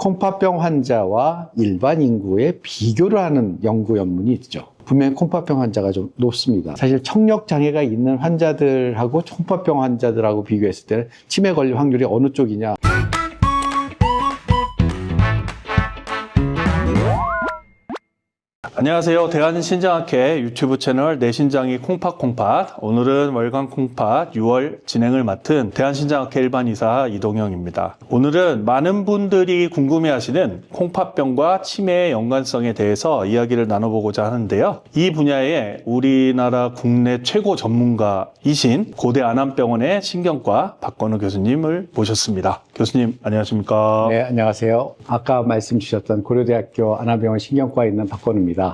콩팥병 환자와 일반 인구의 비교를 하는 연구 연문이 있죠. 분명히 콩팥병 환자가 좀 높습니다. 사실 청력 장애가 있는 환자들하고 콩팥병 환자들하고 비교했을 때는 치매 걸릴 확률이 어느 쪽이냐. 안녕하세요. 대한신장학회 유튜브 채널 내 신장이 콩팥. 오늘은 월간 콩팥 6월 진행을 맡은 대한신장학회 일반의사 이동영입니다. 오늘은 많은 분들이 궁금해하시는 콩팥병과 치매의 연관성에 대해서 이야기를 나눠보고자 하는데요. 이 분야에 우리나라 국내 최고 전문가이신 고대 안암병원의 신경과 박건우 교수님을 모셨습니다. 교수님 안녕하십니까? 네, 안녕하세요. 아까 말씀 주셨던 고려대학교 안암병원 신경과에 있는 박건우입니다.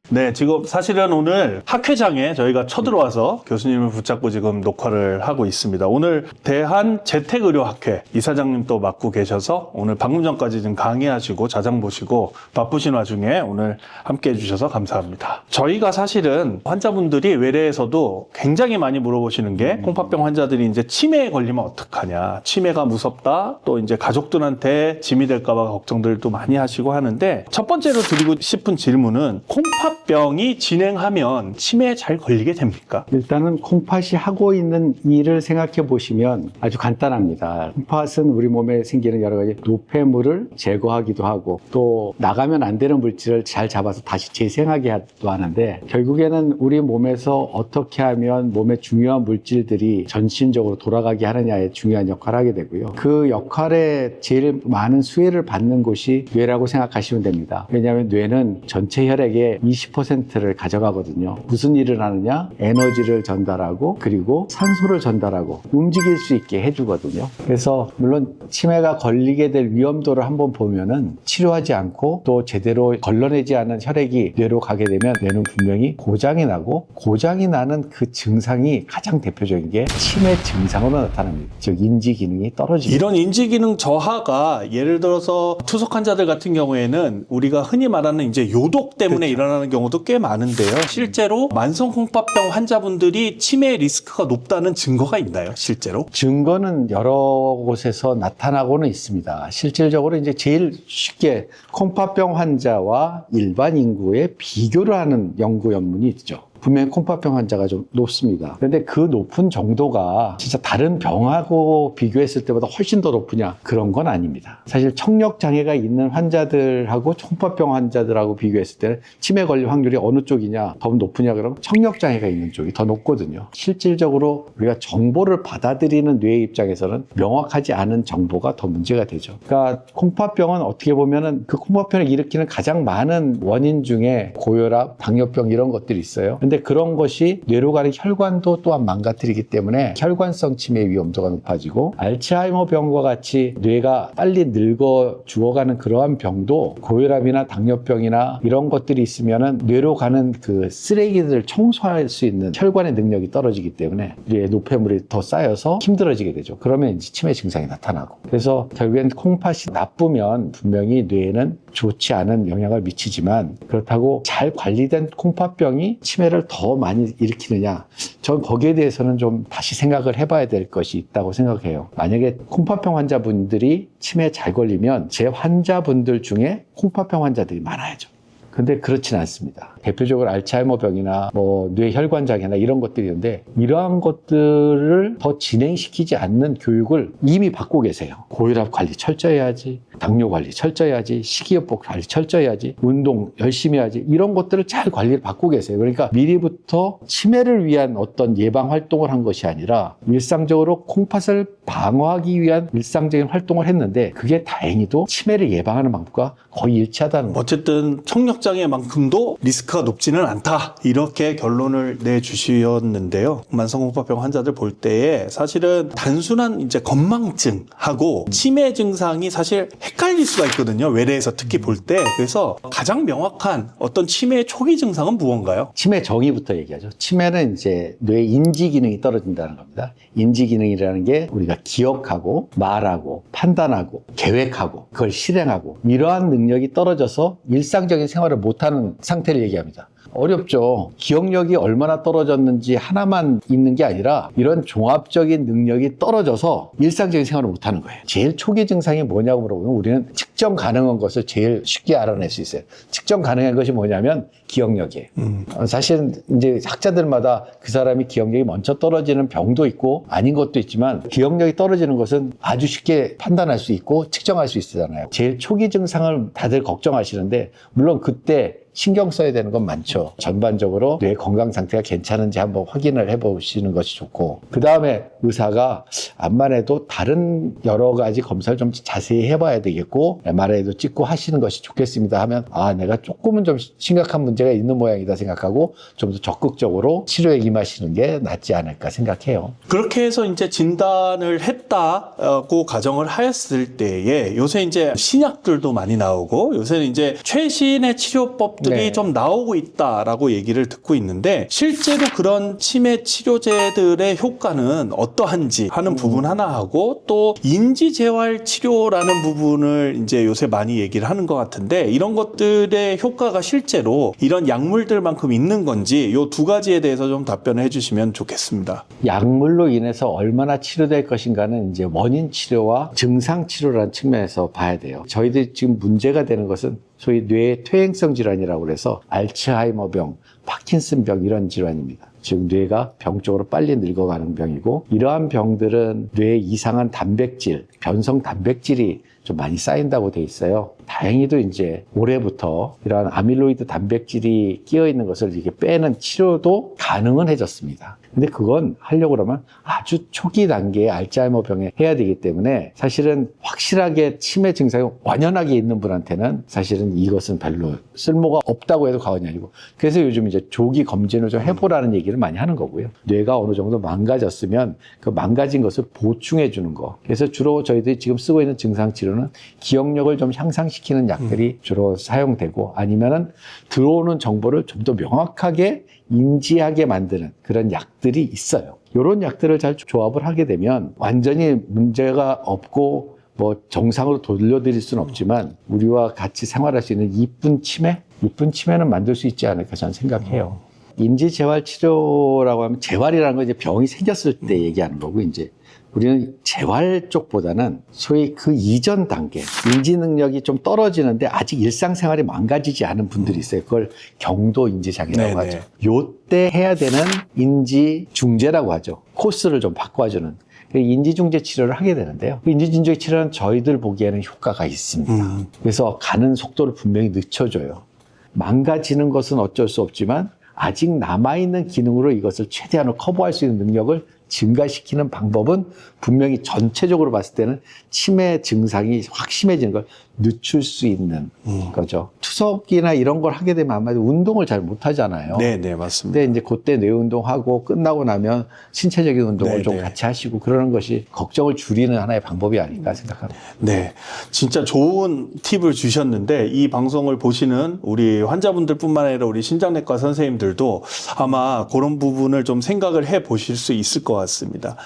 네, 지금 사실은 오늘 학회장에 저희가 쳐들어와서 교수님을 붙잡고 지금 녹화를 하고 있습니다. 오늘 대한재택의료학회 이사장님 또 맡고 계셔서 오늘 방금 전까지 지금 강의하시고 자장 보시고 바쁘신 와중에 오늘 함께 해주셔서 감사합니다. 저희가 사실은 환자분들이 외래에서도 굉장히 많이 물어보시는 게 콩팥병 환자들이 이제 치매에 걸리면 어떡하냐, 치매가 무섭다, 또 이제 가족들한테 짐이 될까봐 걱정들도 많이 하시고 하는데, 첫 번째로 드리고 싶은 질문은 콩팥병이 진행하면 치매에 잘 걸리게 됩니까? 일단은 콩팥이 하고 있는 일을 생각해 보시면 아주 간단합니다. 콩팥은 우리 몸에 생기는 여러 가지 노폐물을 제거하기도 하고 또 나가면 안 되는 물질을 잘 잡아서 다시 재생하게 하기도 하는데, 결국에는 우리 몸에서 어떻게 하면 몸의 중요한 물질들이 전신적으로 돌아가게 하느냐에 중요한 역할을 하게 되고요. 그 역할에 제일 많은 수혜를 받는 곳이 뇌라고 생각하시면 됩니다. 왜냐하면 뇌는 전체 혈액의 20%를 가져가거든요. 무슨 일을 하느냐? 에너지를 전달하고 그리고 산소를 전달하고 움직일 수 있게 해주거든요. 그래서 물론 치매가 걸리게 될 위험도를 한번 보면은 치료하지 않고 또 제대로 걸러내지 않은 혈액이 뇌로 가게 되면 뇌는 분명히 고장이 나고, 고장이 나는 그 증상이 가장 대표적인 게 치매 증상으로 나타납니다. 즉 인지 기능이 떨어지고, 이런 인지 기능 저하가 예를 들어서 투석 환자들 같은 경우에는 우리가 흔히 말하는 이제 요독 때문에 일어나는 경우도 꽤 많은데요. 실제로 만성 콩팥병 환자분들이 치매 리스크가 높다는 증거가 있나요? 실제로? 증거는 여러 곳에서 나타나고는 있습니다. 실질적으로 이제 제일 쉽게 콩팥병 환자와 일반 인구의 비교를 하는 연구 연문이 있죠. 분명히 콩팥병 환자가 좀 높습니다. 그런데 그 높은 정도가 진짜 다른 병하고 비교했을 때보다 훨씬 더 높으냐? 그런 건 아닙니다. 사실 청력 장애가 있는 환자들하고 콩팥병 환자들하고 비교했을 때는 치매 걸릴 확률이 어느 쪽이냐, 더 높으냐? 그러면 청력 장애가 있는 쪽이 더 높거든요. 실질적으로 우리가 정보를 받아들이는 뇌의 입장에서는 명확하지 않은 정보가 더 문제가 되죠. 그러니까 콩팥병은 어떻게 보면은 그 콩팥병을 일으키는 가장 많은 원인 중에 고혈압, 당뇨병 이런 것들이 있어요. 근데 그런 것이 뇌로 가는 혈관도 또한 망가뜨리기 때문에 혈관성 치매 위험도가 높아지고, 알츠하이머 병과 같이 뇌가 빨리 늙어 죽어가는 그러한 병도 고혈압이나 당뇨병이나 이런 것들이 있으면은 뇌로 가는 그 쓰레기들을 청소할 수 있는 혈관의 능력이 떨어지기 때문에 뇌에 노폐물이 더 쌓여서 힘들어지게 되죠. 그러면 이제 치매 증상이 나타나고, 그래서 결국엔 콩팥이 나쁘면 분명히 뇌에는 좋지 않은 영향을 미치지만, 그렇다고 잘 관리된 콩팥병이 치매를 더 많이 일으키느냐, 전 거기에 대해서는 좀 다시 생각을 해봐야 될 것이 있다고 생각해요. 만약에 콩팥병 환자분들이 치매에 잘 걸리면 제 환자분들 중에 콩팥병 환자들이 많아야죠. 근데 그렇진 않습니다. 대표적으로 알츠하이머병이나 뇌혈관장애나 이런 것들이 있는데, 이러한 것들을 더 진행시키지 않는 교육을 이미 받고 계세요. 고혈압 관리 철저히 해야지, 당뇨 관리 철저히 해야지, 식이요법 관리 철저히 해야지, 운동 열심히 해야지, 이런 것들을 잘 관리를 받고 계세요. 그러니까 미리부터 치매를 위한 어떤 예방 활동을 한 것이 아니라 일상적으로 콩팥을 방어하기 위한 일상적인 활동을 했는데, 그게 다행히도 치매를 예방하는 방법과 거의 일치하다는 거죠. 어쨌든 청력장애만큼도 리스크가 높지는 않다, 이렇게 결론을 내주셨는데요. 만성콩팥병 환자들 볼 때에 사실은 단순한 이제 건망증하고 치매 증상이 사실 헷갈릴 수가 있거든요. 외래에서 특히 볼 때. 그래서 가장 명확한 어떤 치매의 초기 증상은 무언가요? 치매 정의부터 얘기하죠. 치매는 이제 뇌 인지 기능이 떨어진다는 겁니다. 인지 기능이라는 게 우리가 기억하고 말하고 판단하고 계획하고 그걸 실행하고 이러한 능력이 떨어져서 일상적인 생활을 못하는 상태를 얘기합니다. 어렵죠. 기억력이 얼마나 떨어졌는지 하나만 있는 게 아니라 이런 종합적인 능력이 떨어져서 일상적인 생활을 못하는 거예요. 제일 초기 증상이 뭐냐고 물어보면 우리는 측정 가능한 것을 제일 쉽게 알아낼 수 있어요. 측정 가능한 것이 뭐냐면 기억력이에요. 사실은 이제 학자들마다 그 사람이 기억력이 먼저 떨어지는 병도 있고 아닌 것도 있지만 기억력이 떨어지는 것은 아주 쉽게 판단할 수 있고 측정할 수 있잖아요. 제일 초기 증상을 다들 걱정하시는데 물론 그때 신경 써야 되는 건 많죠. 전반적으로 뇌 건강 상태가 괜찮은지 한번 확인을 해보시는 것이 좋고 그 다음에 의사가 암만 해도 다른 여러 가지 검사를 좀 자세히 해봐야 되겠고 MRI도 찍고 하시는 것이 좋겠습니다 하면 아 내가 조금은 좀 심각한 문제가 있는 모양이다 생각하고 좀 더 적극적으로 치료에 임하시는 게 낫지 않을까 생각해요. 그렇게 해서 이제 진단을 했다고 가정을 하였을 때에 요새 이제 신약들도 많이 나오고 요새는 이제 최신의 치료법들이 네. 좀 나오고 있다라고 얘기를 듣고 있는데 실제로 그런 치매 치료제들의 효과는 어떠한지 하는 부분 하나 하고 또 인지재활 치료라는 부분을 이제 요새 많이 얘기를 하는 것 같은데 이런 것들의 효과가 실제로 이런 약물들만큼 있는 건지 이 두 가지에 대해서 좀 답변을 해주시면 좋겠습니다. 약물로 인해서 얼마나 치료될 것인가는 이제 원인 치료와 증상 치료라는 측면에서 봐야 돼요. 저희들이 지금 문제가 되는 것은 소위 뇌 퇴행성 질환이라고 그래서 알츠하이머병, 파킨슨병 이런 질환입니다. 즉 뇌가 병적으로 빨리 늙어가는 병이고 이러한 병들은 뇌에 이상한 단백질, 변성 단백질이 좀 많이 쌓인다고 돼 있어요. 다행히도 이제 올해부터 이러한 아밀로이드 단백질이 끼어 있는 것을 이렇게 빼는 치료도 가능은 해졌습니다. 근데 그건 하려고 그러면 아주 초기 단계의 알츠하이머 병에 해야 되기 때문에 사실은 확실하게 치매 증상이 완연하게 있는 분한테는 사실은 이것은 별로 쓸모가 없다고 해도 과언이 아니고 그래서 요즘 이제 조기 검진을 좀 해보라는 얘기를 많이 하는 거고요. 뇌가 어느 정도 망가졌으면 그 망가진 것을 보충해 주는 거. 그래서 주로 저희들이 지금 쓰고 있는 증상 치료는 기억력을 좀 향상시키는 약들이 주로 사용되고 아니면은 들어오는 정보를 좀 더 명확하게 인지하게 만드는 그런 약들이 있어요. 이런 약들을 잘 조합을 하게 되면 완전히 문제가 없고 뭐 정상으로 돌려드릴 수는 없지만 우리와 같이 생활할 수 있는 이쁜 치매는 만들 수 있지 않을까 저는 생각해요. 인지재활 치료라고 하면 재활이라는 건 이제 병이 생겼을 때 얘기하는 거고 이제 우리는 재활 쪽보다는 소위 그 이전 단계, 인지 능력이 좀 떨어지는데 아직 일상생활이 망가지지 않은 분들이 있어요. 그걸 경도 인지장애라고 하죠. 요때 해야 되는 인지 중재라고 하죠. 코스를 좀 바꿔주는. 인지중재 치료를 하게 되는데요. 인지중재 치료는 저희들 보기에는 효과가 있습니다. 그래서 가는 속도를 분명히 늦춰줘요. 망가지는 것은 어쩔 수 없지만 아직 남아있는 기능으로 이것을 최대한으로 커버할 수 있는 능력을 증가시키는 방법은 분명히 전체적으로 봤을 때는 치매 증상이 확 심해지는 걸 늦출 수 있는 거죠. 투석이나 이런 걸 하게 되면 아마도 운동을 잘 못하잖아요. 네, 맞습니다. 근데 이제 그때 뇌 운동하고 끝나고 나면 신체적인 운동을 좀 같이 하시고 그러는 것이 걱정을 줄이는 하나의 방법이 아닐까 생각합니다. 네, 진짜 좋은 팁을 주셨는데 이 방송을 보시는 우리 환자분들뿐만 아니라 우리 신장내과 선생님들도 아마 그런 부분을 좀 생각을 해 보실 수 있을 것 같습니다.